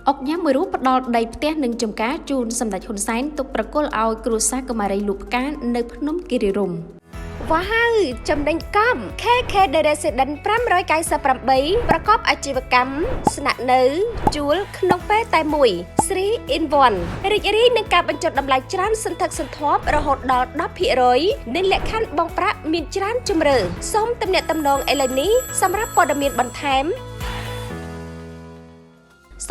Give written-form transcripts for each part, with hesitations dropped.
អុកញ៉ាំមួយរូបផ្ដល់ដីផ្ទះនិងចំការជូនសម្ដេចហ៊ុនសែនទុកប្រគល់ឲ្យគ្រួសារកុមារីលូផ្កានៅភ្នំគិរីរម្យវ៉ាវចំណេញកំ KK The Resident 598ប្រកបអាជីវកម្មស្នាក់នៅជួលក្នុងពេលតែមួយ 3 in 1 រីករាយនឹងការបញ្ចុះតម្លៃច្រើនសន្ធឹកសន្ធាប់រហូតដល់ 10% និងលក្ខខណ្ឌបង់ប្រាក់មានច្រើនជម្រើសសូមទំនាក់ទំនងឥឡូវនេះសម្រាប់ព័ត៌មានបន្ថែម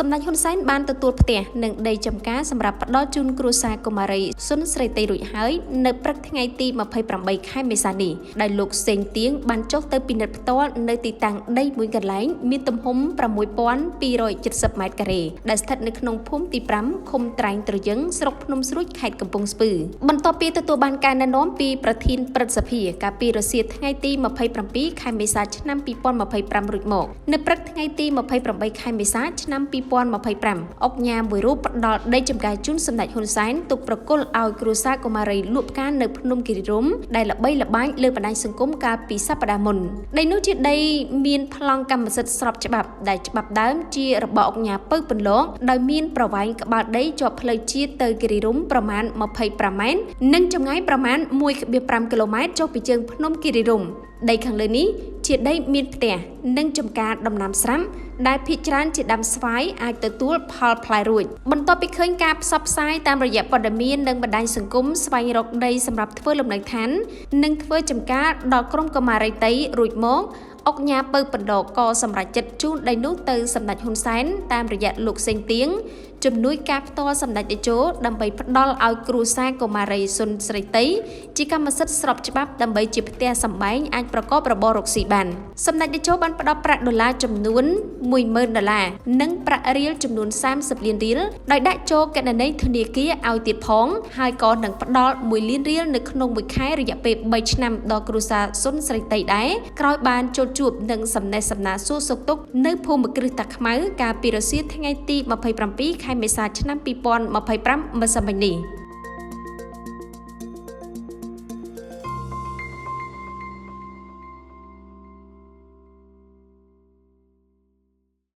សម្ដេចហ៊ុនសែនបានទទួលផ្ទះនិងដីចម្ការសម្រាប់ផ្ដល់ជូនគ្រួសារកុមារីសុនស្រីតីរួចហើយនៅព្រឹកថ្ងៃទី28ខែមេសានេះដែលលោកសេងទៀងបានចុះទៅពិនិត្យផ្ទាល់នៅទីតាំងដីមួយកន្លែងមានទំហំ6270ម៉ែត្រការ៉េដែលស្ថិតនៅក្នុងភូមិទី5ឃុំត្រែងត្រយឹងស្រុកភ្នំស្រួចខេត្តកំពង់ស្ពឺបន្ទាប់ពីទទួលបានការណែនាំពីប្រធានព្រឹទ្ធសភាកាលពីរសៀលថ្ងៃទី27ខែមេសាឆ្នាំ2025រួចមកនៅព្រឹកថ្ងៃទី28ខែមេសាឆ្នាំ2025អុកញ៉ាមួយរូបផ្ដល់ដីចម្ការជូនសម្ដេចហ៊ុនសែនទុកប្រគល់ឲ្យគ្រួសារកុមារីលក់ផ្កានៅភ្នំគិរីរម្យដែលល្បីល្បាញលើបណ្ដាញសង្គមកាលពីសប្តាហ៍មុនដីនោះជាដីមានប្លង់កម្មសិទ្ធិស្របច្បាប់ដែលច្បាប់ដើមជារបស់អុកញ៉ាពៅពន្លកដោយមានប្រវែងក្បាលដីជាប់ផ្លូវជាតិទៅគិរីរម្យប្រមាណ25ម៉ែត្រនិងចម្ងាយប្រមាណ 1.5 គីឡូម៉ែត្រចុះពីជើងភ្នំគិរីរម្យដីខាងលើនេះជាដីមានផ្ទះនិងចំការដំណាំស្រាប់ដែលភាគច្រើនជាដើមស្វាយអាចទទួលផលផ្លែរួចបន្ទាប់ពីឃើញការផ្សព្វផ្សាយតាមរយៈព័ត៌មាននិងបណ្ដាញសង្គមស្វែងរកដីសម្រាប់ធ្វើលំនៅឋាននិងធ្វើចំការដល់ក្រុមកុមារីតីរួចមកអុកញ៉ាពៅបណ្ដកក៏សម្រេចចិត្តជូនដីនោះទៅសម្ដេចហ៊ុនសែនតាមរយៈលោកសេងទៀងជំនួយការផ្ទាល់សម្ដេចតេជោដើម្បីផ្ដល់ឲ្យគ្រួសារកុមារីសុនស្រីតីជាកម្មសិទ្ធិស្របច្បាប់ដើម្បីជាផ្ទះសម្បែងអាចប្រកបរបររកស៊ីបានសម្ដេចតេជោបានផ្ដល់ប្រាក់ដុល្លារចំនួន$10,000និងប្រាក់រៀលចំនួន30លានរៀលដោយដាក់ចូលគណនីធនាគារឲ្យទៀតផងហើយក៏នឹងផ្ដល់1លានរៀលនៅក្នុងមួយខែរយៈពេល3ឆ្នាំដល់គ្រួសារសុនស្រីតីដែរក្រោយបានចូលជួបនឹងសំណេះសំណាលសួរសុខទុក្ខនៅភូមិគ្រឹះតាខ្មៅកាលពីរសៀលថ្ងៃទី27ខែមេសាឆ្នាំ2025ម្សិលមិញនេះ